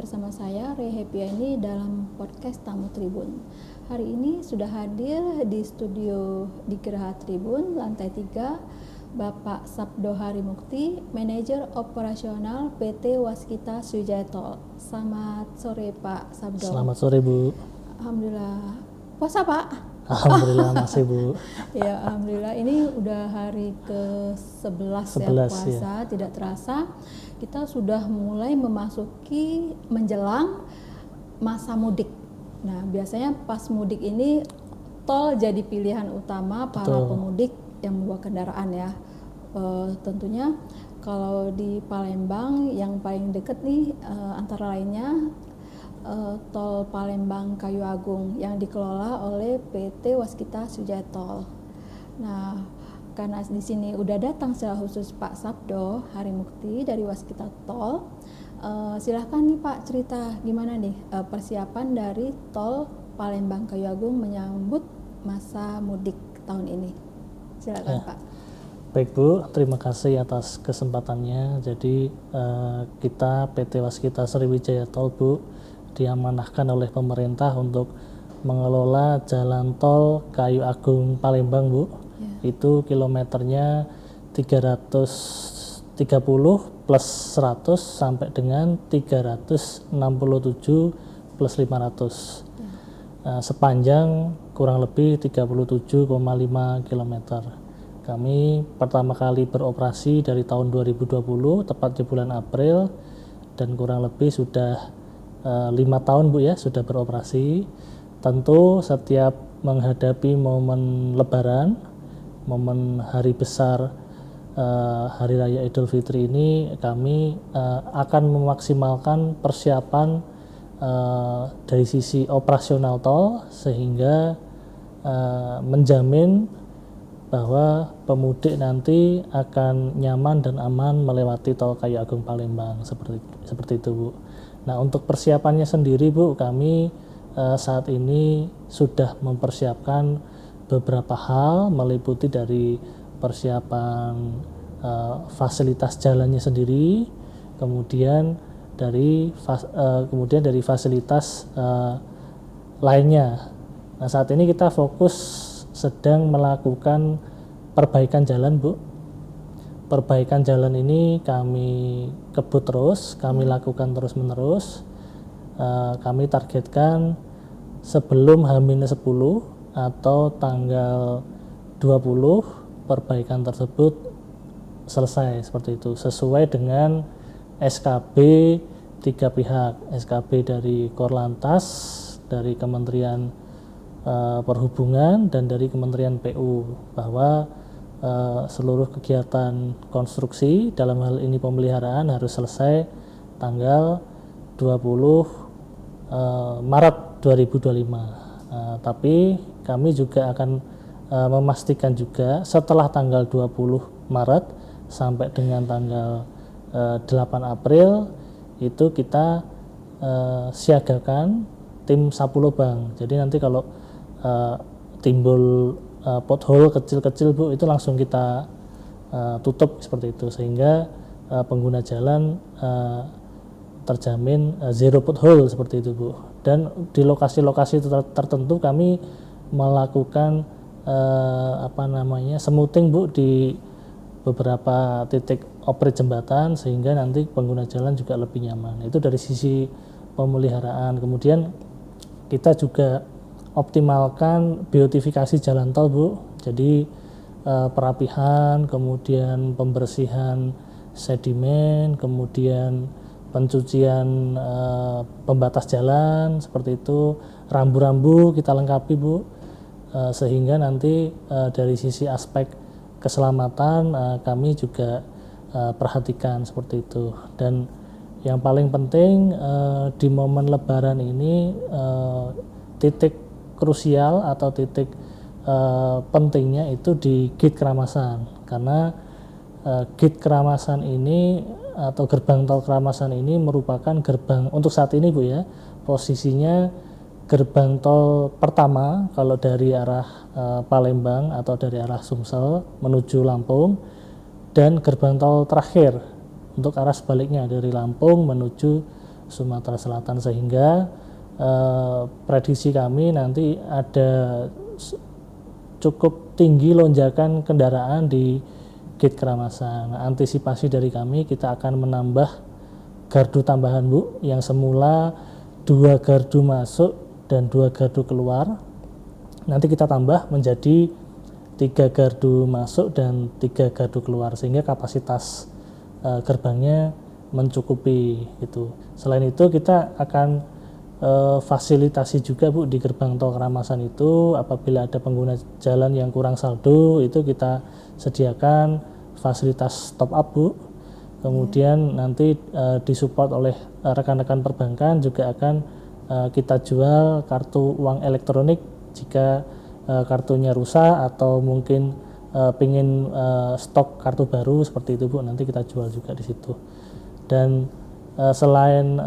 bersama saya Ray Happyani dalam podcast Tamu Tribun. Hari ini sudah hadir di studio di Geraha Tribun lantai 3 Bapak Sabdo Harimukti, Manajer Operasional PT Waskita Sriwijaya Tol. Selamat sore Pak Sabdo. Selamat sore Bu. Alhamdulillah. Puasa Pak? Alhamdulillah masih Bu. Ya alhamdulillah, ini udah hari ke-11 ya puasa, ya. Tidak terasa kita sudah mulai memasuki menjelang masa mudik. Nah biasanya pas mudik ini tol jadi pilihan utama para pemudik yang membawa kendaraan ya. Tentunya kalau di Palembang yang paling dekat nih antara lainnya tol Palembang Kayu Agung yang dikelola oleh PT Waskita Sriwijaya Tol. Nah, karena di sini udah datang secara khusus Pak Sabdo Harimukti dari Waskita Tol, silahkan nih Pak cerita gimana nih persiapan dari tol Palembang Kayu Agung menyambut masa mudik tahun ini. Silakan ya. Pak. Baik Bu, terima kasih atas kesempatannya. Jadi kita PT Waskita Sriwijaya Tol Bu diamanahkan oleh pemerintah untuk mengelola jalan tol Kayu Agung Palembang Bu. Itu kilometernya 330 plus 100 sampai dengan 367 plus 500. Sepanjang kurang lebih 37,5 km. Kami pertama kali beroperasi dari tahun 2020 tepat di bulan April dan kurang lebih sudah 5 tahun Bu ya sudah beroperasi. Tentu setiap menghadapi momen Lebaran, momen hari besar Hari Raya Idul Fitri ini kami akan memaksimalkan persiapan dari sisi operasional tol sehingga menjamin bahwa pemudik nanti akan nyaman dan aman melewati tol Kayu Agung Palembang seperti itu Bu. Nah untuk persiapannya sendiri Bu, kami saat ini sudah mempersiapkan beberapa hal meliputi dari persiapan fasilitas jalannya sendiri, kemudian dari fasilitas lainnya. Nah saat ini kita fokus sedang melakukan perbaikan jalan Bu. Perbaikan jalan ini kami kebut terus, kami lakukan terus menerus. Kami targetkan sebelum H-10 atau tanggal 20 perbaikan tersebut selesai seperti itu sesuai dengan SKB 3 pihak, SKB dari Korlantas, dari Kementerian Perhubungan dan dari Kementerian PU bahwa seluruh kegiatan konstruksi dalam hal ini pemeliharaan harus selesai tanggal 20 Maret 2025. Tapi kami juga akan memastikan juga setelah tanggal 20 Maret sampai dengan tanggal 8 April itu kita siagakan tim sapu lubang. Jadi nanti kalau timbul pothole kecil-kecil Bu itu langsung kita tutup seperti itu sehingga pengguna jalan terjamin zero pothole seperti itu Bu. Dan di lokasi-lokasi tertentu kami melakukan smoothing Bu di beberapa titik operasi jembatan sehingga nanti pengguna jalan juga lebih nyaman. Itu dari sisi pemeliharaan. Kemudian kita juga optimalkan beautifikasi jalan tol Bu. Jadi perapihan, kemudian pembersihan sedimen, kemudian pencucian pembatas jalan seperti itu, rambu-rambu kita lengkapi Bu, sehingga nanti dari sisi aspek keselamatan kami juga perhatikan seperti itu. Dan yang paling penting di momen Lebaran ini titik krusial atau titik pentingnya itu di gate Keramasan, karena gate Keramasan ini atau gerbang tol Keramasan ini merupakan gerbang untuk saat ini Bu ya, posisinya gerbang tol pertama kalau dari arah Palembang atau dari arah Sumsel menuju Lampung, dan gerbang tol terakhir untuk arah sebaliknya dari Lampung menuju Sumatera Selatan, sehingga prediksi kami nanti ada cukup tinggi lonjakan kendaraan di gate Keramasan. Nah, antisipasi dari kami, kita akan menambah gardu tambahan Bu, yang semula 2 gardu masuk dan 2 gardu keluar, nanti kita tambah menjadi 3 gardu masuk dan 3 gardu keluar, sehingga kapasitas gerbangnya mencukupi gitu. Selain itu kita akan fasilitasi juga Bu di gerbang tol Keramasan itu, apabila ada pengguna jalan yang kurang saldo, itu kita sediakan fasilitas top up Bu. Kemudian nanti disupport oleh rekan-rekan perbankan, juga akan kita jual kartu uang elektronik jika kartunya rusak atau mungkin pengen stok kartu baru seperti itu Bu, nanti kita jual juga di situ. Dan selain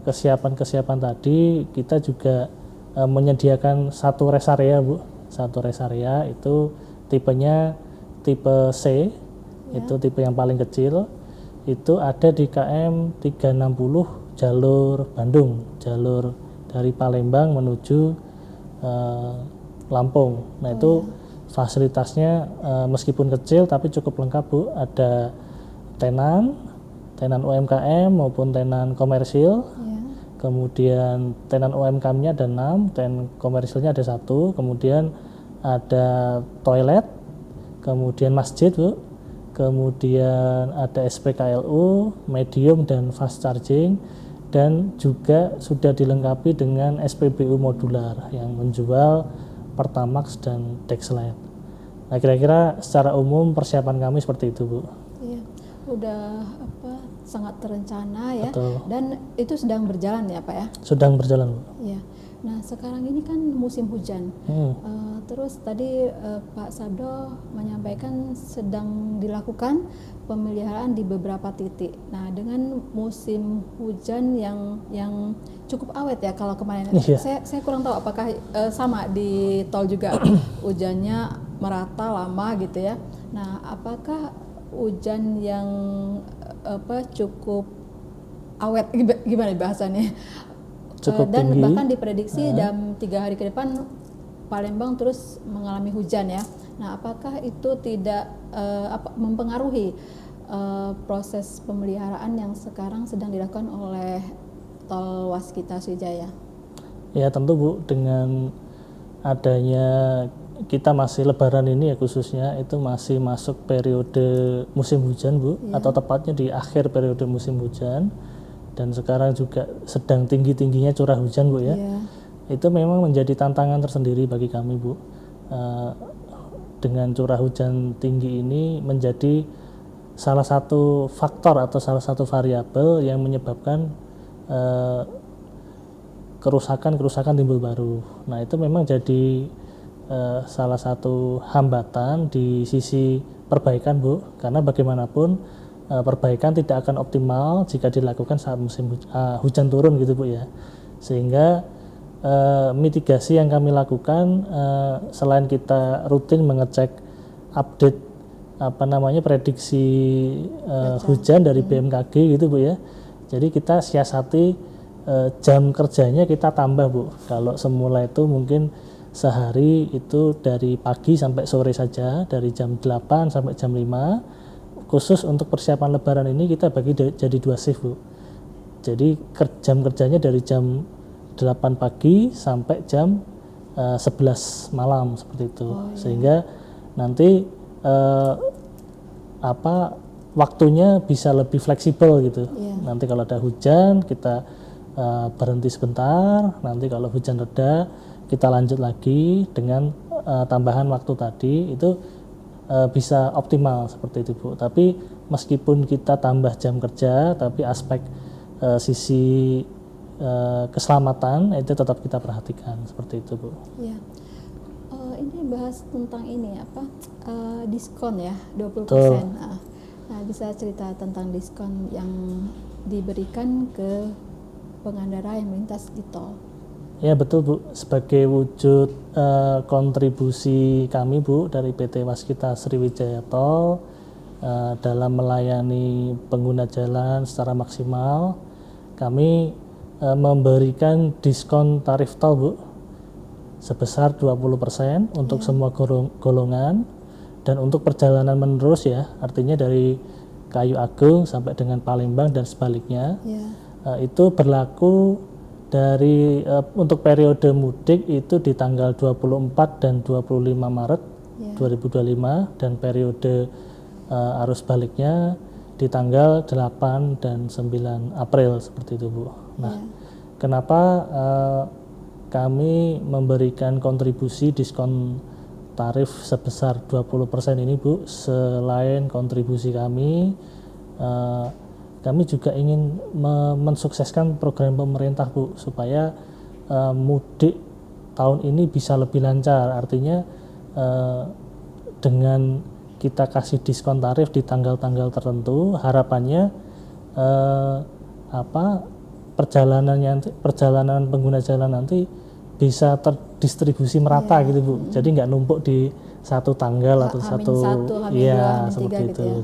kesiapan tadi, kita juga menyediakan satu rest area Bu. Satu rest area itu tipenya tipe C, itu tipe yang paling kecil. Itu ada di KM 360 jalur Bandung, jalur dari Palembang menuju Lampung. Nah itu fasilitasnya meskipun kecil tapi cukup lengkap Bu. Ada tenan UMKM maupun tenan komersil. Kemudian tenan UMKM-nya ada 6, tenan komersilnya ada 1, kemudian ada toilet, kemudian masjid Bu, kemudian ada SPKLU, medium dan fast charging, dan juga sudah dilengkapi dengan SPBU modular yang menjual Pertamax dan Dexlite. Nah kira-kira secara umum persiapan kami seperti itu Bu. Iya, udah sangat terencana ya. Betul. Dan itu sedang berjalan ya Pak ya? Sedang berjalan Bu. Iya. Nah sekarang ini kan musim hujan. Terus tadi Pak Sabdo menyampaikan sedang dilakukan pemeliharaan di beberapa titik. Nah dengan musim hujan yang cukup awet ya kalau kemarin. Saya kurang tahu apakah sama di tol juga hujannya merata lama gitu ya. Nah apakah hujan yang cukup awet, gimana bahasannya, cukup dan tinggi, bahkan diprediksi dalam 3 hari ke depan Palembang terus mengalami hujan ya. Nah apakah itu tidak mempengaruhi proses pemeliharaan yang sekarang sedang dilakukan oleh tol Waskita Sriwijaya? Ya tentu Bu, dengan adanya kita masih lebaran ini ya khususnya, itu masih masuk periode musim hujan Bu, atau tepatnya di akhir periode musim hujan, dan sekarang juga sedang tinggi-tingginya curah hujan Bu ya. Itu memang menjadi tantangan tersendiri bagi kami Bu. Dengan curah hujan tinggi ini menjadi salah satu faktor atau salah satu variabel yang menyebabkan kerusakan timbul baru. Nah itu memang jadi salah satu hambatan di sisi perbaikan Bu, karena bagaimanapun perbaikan tidak akan optimal jika dilakukan saat musim hujan turun gitu Bu ya. Sehingga mitigasi yang kami lakukan, selain kita rutin mengecek update prediksi hujan dari BMKG gitu Bu ya. Jadi kita siasati jam kerjanya kita tambah Bu. Kalau semula itu mungkin sehari itu dari pagi sampai sore saja, dari jam 8 sampai jam 5. Khusus untuk persiapan lebaran ini kita bagi jadi 2 shift Bu. Jadi jam kerjanya dari jam 8 pagi sampai jam 11 malam seperti itu. Sehingga nanti waktunya bisa lebih fleksibel gitu. Nanti kalau ada hujan kita berhenti sebentar, nanti kalau hujan reda kita lanjut lagi dengan tambahan waktu tadi, itu bisa optimal seperti itu Bu. Tapi meskipun kita tambah jam kerja, tapi aspek sisi keselamatan itu tetap kita perhatikan seperti itu Bu. Ya. Ini bahas tentang ini diskon ya 20%. Nah, bisa cerita tentang diskon yang diberikan ke pengendara yang melintas di tol. Ya betul Bu, sebagai wujud kontribusi kami Bu dari PT Waskita Sriwijaya Tol dalam melayani pengguna jalan secara maksimal, kami memberikan diskon tarif tol Bu sebesar 20% untuk semua golongan, dan untuk perjalanan menerus ya, artinya dari Kayu Agung sampai dengan Palembang dan sebaliknya, itu berlaku dari untuk periode mudik itu di tanggal 24 dan 25 Maret 2025, dan periode arus baliknya di tanggal 8 dan 9 April seperti itu Bu. Nah, kenapa kami memberikan kontribusi diskon tarif sebesar 20% ini Bu? Selain kontribusi kami juga ingin mensukseskan program pemerintah Bu, supaya mudik tahun ini bisa lebih lancar. Artinya dengan kita kasih diskon tarif di tanggal-tanggal tertentu, harapannya perjalanan pengguna jalan nanti bisa terdistribusi merata gitu Bu. Jadi nggak numpuk di satu tanggal atau seperti itu. Ya.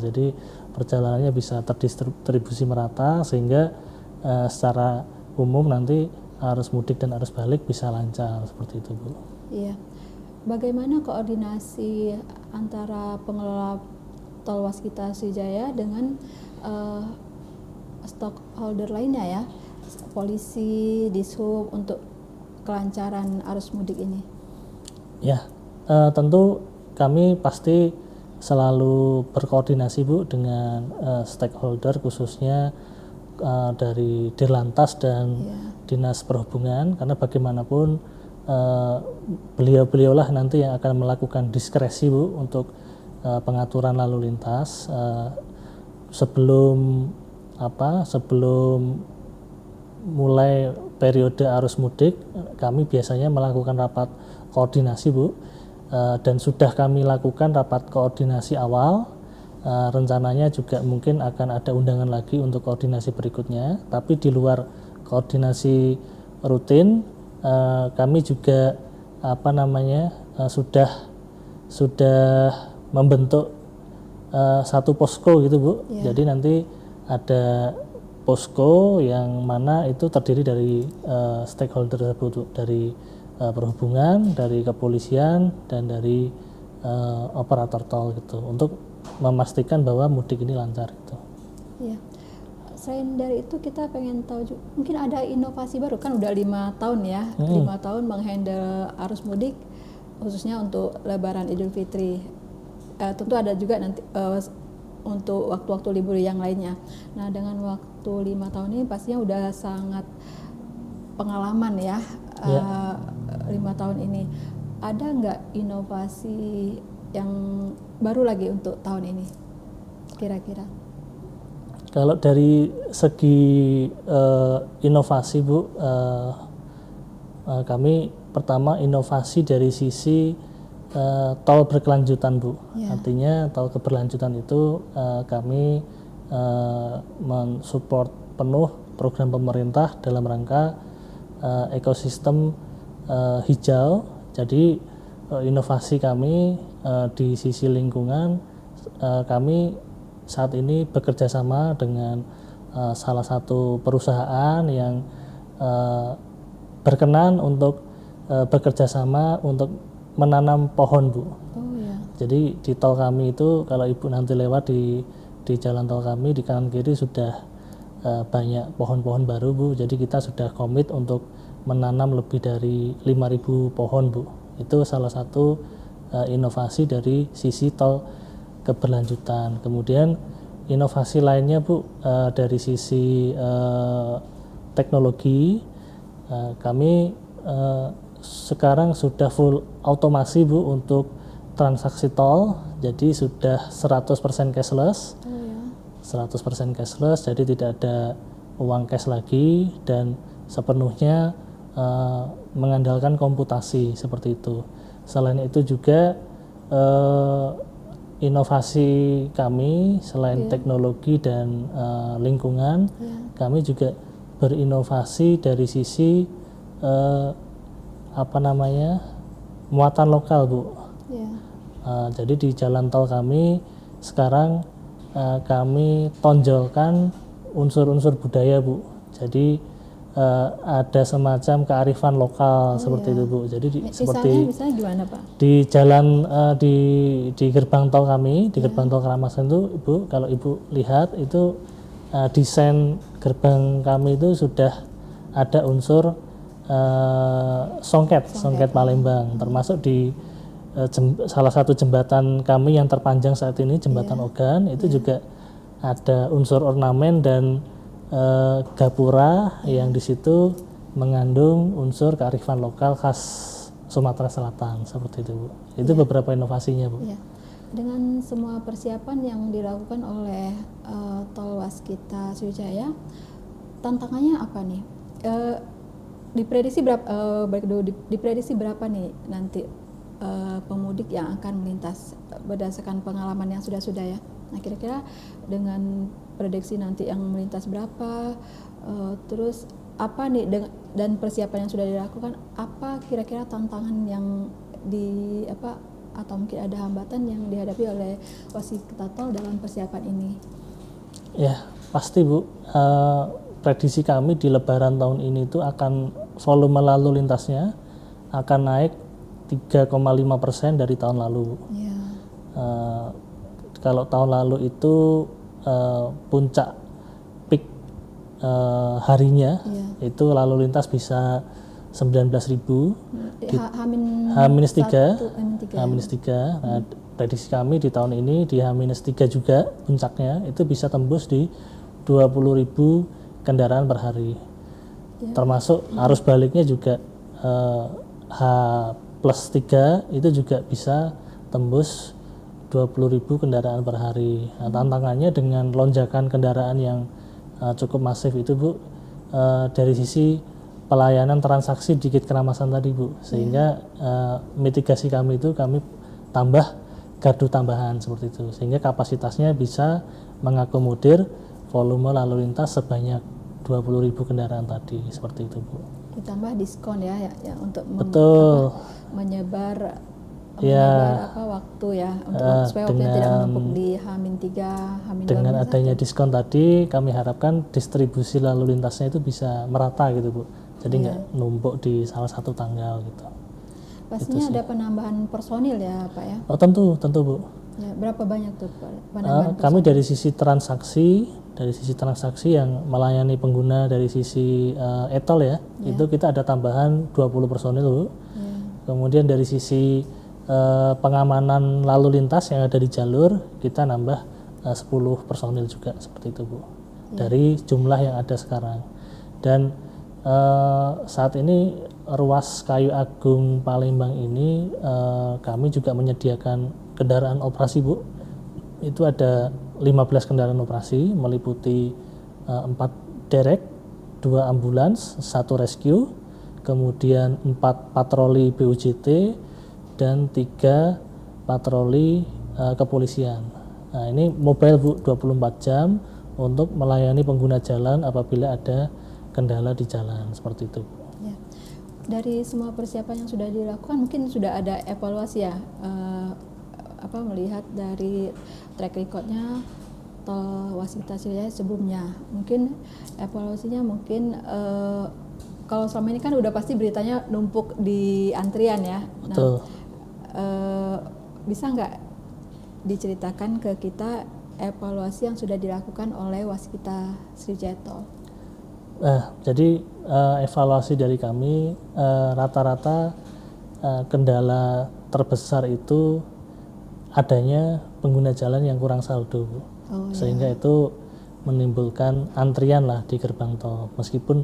Jadi perjalanannya bisa terdistribusi merata, sehingga secara umum nanti arus mudik dan arus balik bisa lancar seperti itu Bu. Iya. Bagaimana koordinasi antara pengelola tol Waskita Sriwijaya dengan stakeholder lainnya ya, polisi, dishub, untuk kelancaran arus mudik ini? Ya, tentu kami pasti selalu berkoordinasi Bu dengan stakeholder, khususnya dari Dirlantas dan Dinas Perhubungan, karena bagaimanapun beliau-beliaulah nanti yang akan melakukan diskresi Bu untuk pengaturan lalu lintas. Sebelum mulai periode arus mudik, kami biasanya melakukan rapat koordinasi Bu, dan sudah kami lakukan rapat koordinasi awal. Rencananya juga mungkin akan ada undangan lagi untuk koordinasi berikutnya. Tapi di luar koordinasi rutin, kami juga sudah membentuk satu posko gitu Bu. Jadi nanti ada posko yang mana itu terdiri dari stakeholder tersebut, dari perhubungan, dari kepolisian, dan dari operator tol gitu, untuk memastikan bahwa mudik ini lancar gitu. Iya. Selain dari itu, kita pengen tahu juga, mungkin ada inovasi baru, kan udah 5 tahun ya, 5 tahun menghandle arus mudik, khususnya untuk Lebaran Idul Fitri. Tentu ada juga nanti untuk waktu-waktu libur yang lainnya. Nah, dengan waktu 5 tahun ini pastinya udah sangat pengalaman ya. 5 tahun ini ada nggak inovasi yang baru lagi untuk tahun ini kira-kira? Kalau dari segi inovasi Bu, kami pertama inovasi dari sisi tol berkelanjutan Bu. Artinya tol keberlanjutan itu kami mensupport penuh program pemerintah dalam rangka ekosistem hijau. Jadi inovasi kami di sisi lingkungan, kami saat ini bekerja sama dengan salah satu perusahaan yang berkenan untuk bekerja sama untuk menanam pohon Bu. Jadi di tol kami itu, kalau Ibu nanti lewat di jalan tol kami, di kanan kiri sudah banyak pohon-pohon baru Bu. Jadi kita sudah komit untuk menanam lebih dari 5.000 pohon Bu. Itu salah satu inovasi dari sisi tol keberlanjutan. Kemudian inovasi lainnya Bu, dari sisi teknologi, kami sekarang sudah full automasi Bu untuk transaksi tol. Jadi sudah 100% cashless. 100% cashless, jadi tidak ada uang cash lagi, dan sepenuhnya mengandalkan komputasi seperti itu. Selain itu juga inovasi kami selain teknologi dan lingkungan, kami juga berinovasi dari sisi muatan lokal Bu. Jadi di jalan tol kami sekarang kami tonjolkan unsur-unsur budaya Bu. Jadi ada semacam kearifan lokal seperti itu Bu. Jadi misalnya gimana Pak? Di jalan di gerbang tol kami, di gerbang tol Keramasan itu Ibu, kalau Ibu lihat itu desain gerbang kami itu sudah ada unsur songket Palembang, termasuk di salah satu jembatan kami yang terpanjang saat ini, jembatan Ogan, itu juga ada unsur ornamen dan gapura yang di situ mengandung unsur kearifan lokal khas Sumatera Selatan seperti itu Bu. Itu beberapa inovasinya Bu. Ya. Dengan semua persiapan yang dilakukan oleh Tol Waskita Sriwijaya, tantangannya apa nih? Diprediksi berapa nih nanti pemudik yang akan melintas berdasarkan pengalaman yang sudah ya? Nah, kira-kira dengan prediksi nanti yang melintas berapa, terus apa nih dan persiapan yang sudah dilakukan, apa kira-kira tantangan yang atau mungkin ada hambatan yang dihadapi oleh Waskita Tol dalam persiapan ini? Ya, pasti Bu. Prediksi kami di Lebaran tahun ini itu akan volume lalu lintasnya akan naik 3,5% dari tahun lalu. Ya. Kalau tahun lalu itu puncak peak harinya itu lalu lintas bisa 19.000 H-3. Nah, prediksi kami di tahun ini di H-3 juga puncaknya itu bisa tembus di 20.000 kendaraan per hari. Termasuk arus baliknya juga H+3 itu juga bisa tembus 20.000 kendaraan per hari. Nah, tantangannya dengan lonjakan kendaraan yang cukup masif itu Bu, dari sisi pelayanan transaksi di gate Keramasan tadi Bu, sehingga mitigasi kami itu kami tambah gardu tambahan seperti itu, sehingga kapasitasnya bisa mengakomodir volume lalu lintas sebanyak 20.000 kendaraan tadi seperti itu Bu. Ditambah diskon ya untuk menyebar waktu ya supaya tidak menumpuk di H-3, H-2. Dengan adanya diskon tadi kami harapkan distribusi lalu lintasnya itu bisa merata gitu Bu. Jadi nggak numpuk di salah satu tanggal gitu. Pastinya ada penambahan personil ya Pak ya? Oh tentu Bu. Ya, berapa banyak tuh penambahan kami dari sisi transaksi yang melayani pengguna dari sisi e-tol itu kita ada tambahan 20 personil Bu. Kemudian dari sisi pengamanan lalu lintas yang ada di jalur kita nambah 10 personil juga seperti itu Bu. Dari jumlah yang ada sekarang. Dan saat ini ruas Kayu Agung Palembang ini kami juga menyediakan kendaraan operasi Bu. Itu ada 15 kendaraan operasi meliputi 4 derek, 2 ambulans, 1 rescue, kemudian 4 patroli BUJT dan 3 patroli kepolisian. Nah, ini mobile Bu, 24 jam untuk melayani pengguna jalan apabila ada kendala di jalan seperti itu. Ya. Dari semua persiapan yang sudah dilakukan, mungkin sudah ada evaluasi ya, melihat dari track recordnya Tol Waskita Sriwijaya sebelumnya. Mungkin evaluasinya kalau selama ini kan udah pasti beritanya numpuk di antrian ya. Betul. Bisa nggak diceritakan ke kita evaluasi yang sudah dilakukan oleh Waskita Sriwijaya Tol? Jadi evaluasi dari kami rata-rata kendala terbesar itu adanya pengguna jalan yang kurang saldo, sehingga itu menimbulkan antrian lah di gerbang tol. Meskipun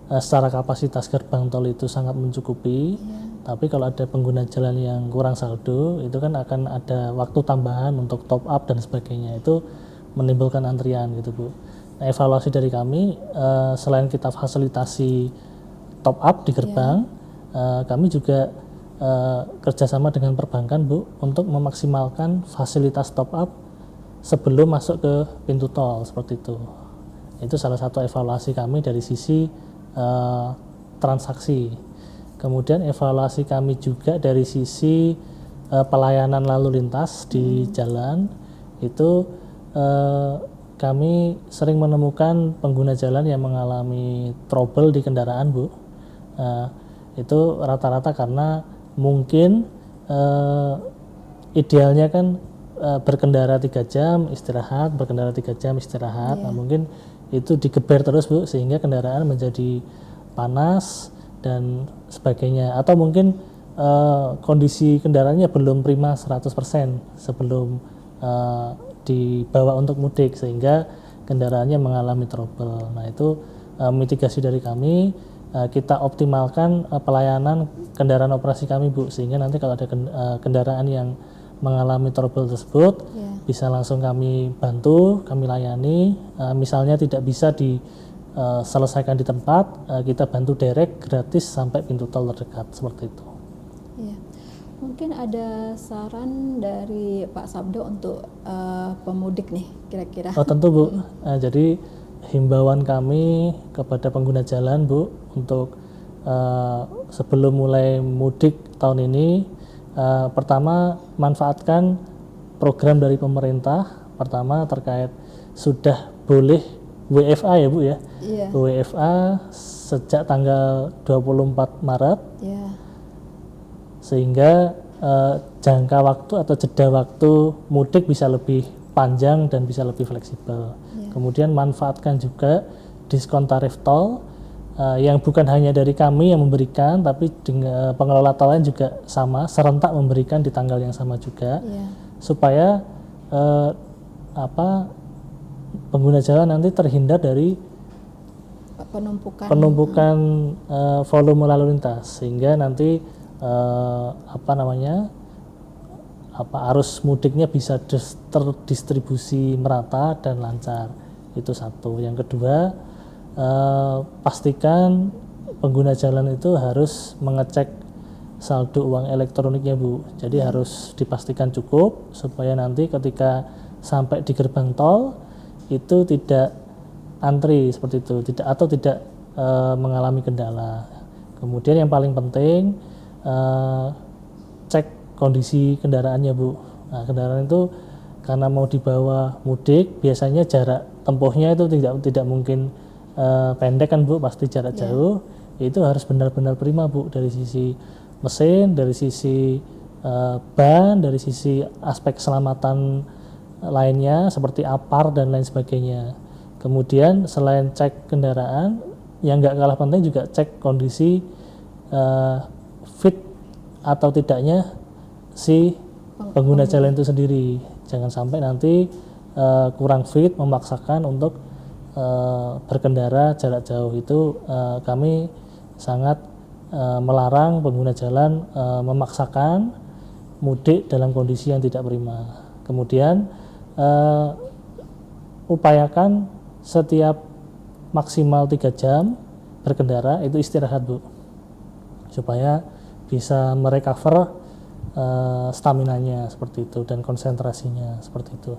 secara kapasitas gerbang tol itu sangat mencukupi, tapi kalau ada pengguna jalan yang kurang saldo itu kan akan ada waktu tambahan untuk top up dan sebagainya, itu menimbulkan antrian gitu Bu. Nah, evaluasi dari kami selain kita fasilitasi top up di gerbang, kami juga kerjasama dengan perbankan Bu untuk memaksimalkan fasilitas top up sebelum masuk ke pintu tol seperti itu. Itu salah satu evaluasi kami dari sisi transaksi. Kemudian evaluasi kami juga dari sisi pelayanan lalu lintas di jalan itu kami sering menemukan pengguna jalan yang mengalami trouble di kendaraan, Bu. Itu rata-rata karena mungkin idealnya kan berkendara 3 jam istirahat, berkendara 3 jam istirahat. Nah, mungkin itu digeber terus, Bu, sehingga kendaraan menjadi panas dan sebagainya. Atau mungkin kondisi kendaraannya belum prima 100% sebelum dibawa untuk mudik, sehingga kendaraannya mengalami trouble. Nah, itu mitigasi dari kami, kita optimalkan pelayanan kendaraan operasi kami, Bu, sehingga nanti kalau ada kendaraan yang mengalami trouble tersebut bisa langsung kami bantu, kami layani. Misalnya tidak bisa diselesaikan di tempat, kita bantu direct gratis sampai pintu tol terdekat, seperti itu. Ya. Mungkin ada saran dari Pak Sabdo untuk pemudik nih kira-kira. Oh, tentu, Bu. Jadi himbauan kami kepada pengguna jalan, Bu, untuk sebelum mulai mudik tahun ini, pertama manfaatkan program dari pemerintah. Pertama terkait sudah boleh WFA ya, Bu ya. Iya. WFA sejak tanggal 24 Maret. Iya. Sehingga jangka waktu atau jeda waktu mudik bisa lebih panjang dan bisa lebih fleksibel. Kemudian manfaatkan juga diskon tarif tol yang bukan hanya dari kami yang memberikan, tapi dengan pengelola tol lain juga sama, serentak memberikan di tanggal yang sama juga, supaya pengguna jalan nanti terhindar dari penumpukan volume lalu lintas, sehingga nanti arus mudiknya bisa terdistribusi merata dan lancar. Itu satu. Yang kedua, pastikan pengguna jalan itu harus mengecek saldo uang elektroniknya, Bu. Jadi harus dipastikan cukup supaya nanti ketika sampai di gerbang tol itu tidak antri seperti itu, tidak mengalami kendala. Kemudian yang paling penting, cek kondisi kendaraannya, Bu. Nah, kendaraan itu karena mau dibawa mudik, biasanya jarak tempuhnya itu tidak mungkin pendek kan, Bu, pasti jarak jauh. Itu harus benar-benar prima, Bu, dari sisi mesin, dari sisi ban, dari sisi aspek keselamatan lainnya seperti apar dan lain sebagainya. Kemudian selain cek kendaraan, yang nggak kalah penting juga cek kondisi fit atau tidaknya si pengguna jalan itu sendiri. Jangan sampai nanti kurang fit memaksakan untuk berkendara jarak jauh. Itu kami sangat melarang pengguna jalan memaksakan mudik dalam kondisi yang tidak prima. Kemudian upayakan setiap maksimal 3 jam berkendara itu istirahat, Bu, supaya bisa merecover staminanya seperti itu dan konsentrasinya seperti itu.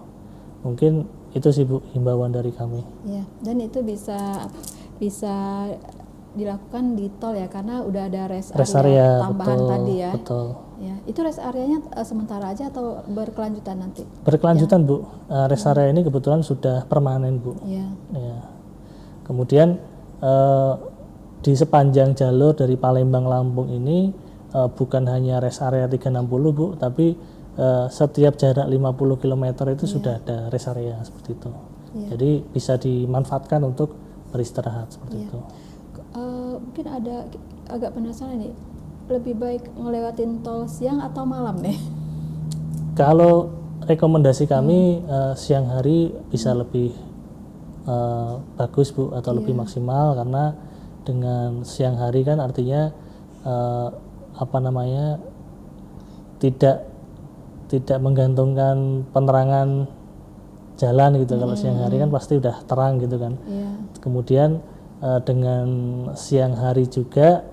Mungkin itu sih, Bu, himbauan dari kami. Ya, dan itu bisa dilakukan di tol ya, karena udah ada rest area tambahan, betul, tadi ya. Betul. Ya, itu rest areanya sementara aja atau berkelanjutan nanti? Berkelanjutan, Bu. Rest area ini kebetulan sudah permanen, Bu. Ya. Kemudian di sepanjang jalur dari Palembang Lampung ini bukan hanya rest area 360, Bu, tapi setiap jarak 50 km itu sudah ada rest area seperti itu. Jadi bisa dimanfaatkan untuk beristirahat seperti itu. Mungkin agak penasaran nih, lebih baik ngelewatin tol siang atau malam nih? Kalau rekomendasi kami siang hari bisa lebih bagus, Bu, atau lebih maksimal, karena dengan siang hari kan artinya tidak menggantungkan penerangan jalan gitu. Kalau siang hari kan pasti udah terang gitu kan. Kemudian dengan siang hari juga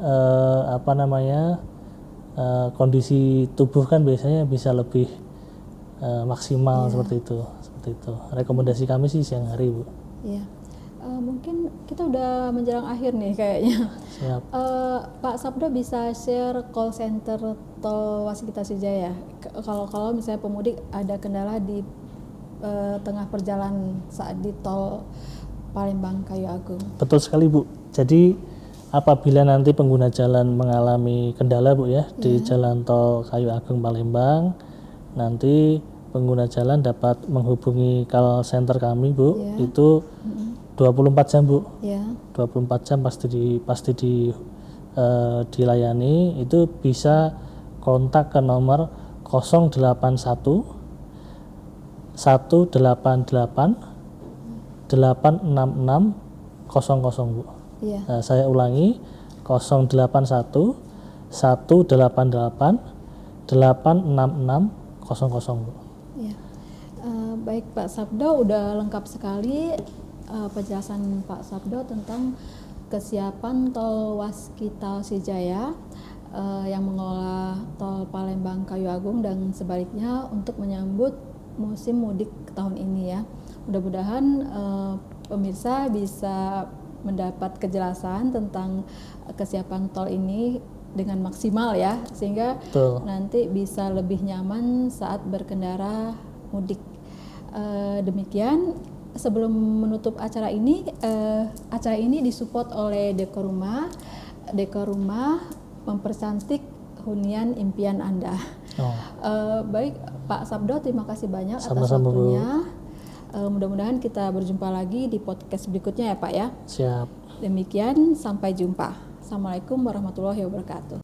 kondisi tubuh kan biasanya bisa lebih maksimal seperti itu. Rekomendasi kami sih siang hari, Bu. Mungkin kita udah menjelang akhir nih kayaknya. Siap. Pak Sabdo bisa share call center tol Waskita Sujaya. Kalau misalnya pemudik ada kendala di tengah perjalanan saat di tol Palembang Kayu Agung. Betul sekali Bu. Jadi apabila nanti pengguna jalan mengalami kendala Bu ya di jalan tol Kayu Agung Palembang, nanti pengguna jalan dapat menghubungi call center kami Bu. Itu 24 jam Bu. 24 jam pasti dilayani. Itu bisa kontak ke nomor 081 188 866 00 Bu. Saya ulangi 081 188 866 00 Bu. Baik Pak Sabdo, udah lengkap sekali penjelasan Pak Sabdo tentang kesiapan tol Waskita Sijaya yang mengelola tol Palembang Kayu Agung dan sebaliknya untuk menyambut musim mudik tahun ini ya. Mudah-mudahan pemirsa bisa mendapat kejelasan tentang kesiapan tol ini dengan maksimal ya, sehingga nanti bisa lebih nyaman saat berkendara mudik. Demikian, sebelum menutup acara ini disupport oleh Dekor Rumah. Dekor Rumah mempercantik hunian impian Anda. Baik Pak Sabdo, terima kasih banyak atas waktunya. Mudah-mudahan kita berjumpa lagi di podcast berikutnya ya Pak ya. Siap. Demikian, sampai jumpa. Assalamualaikum warahmatullahi wabarakatuh.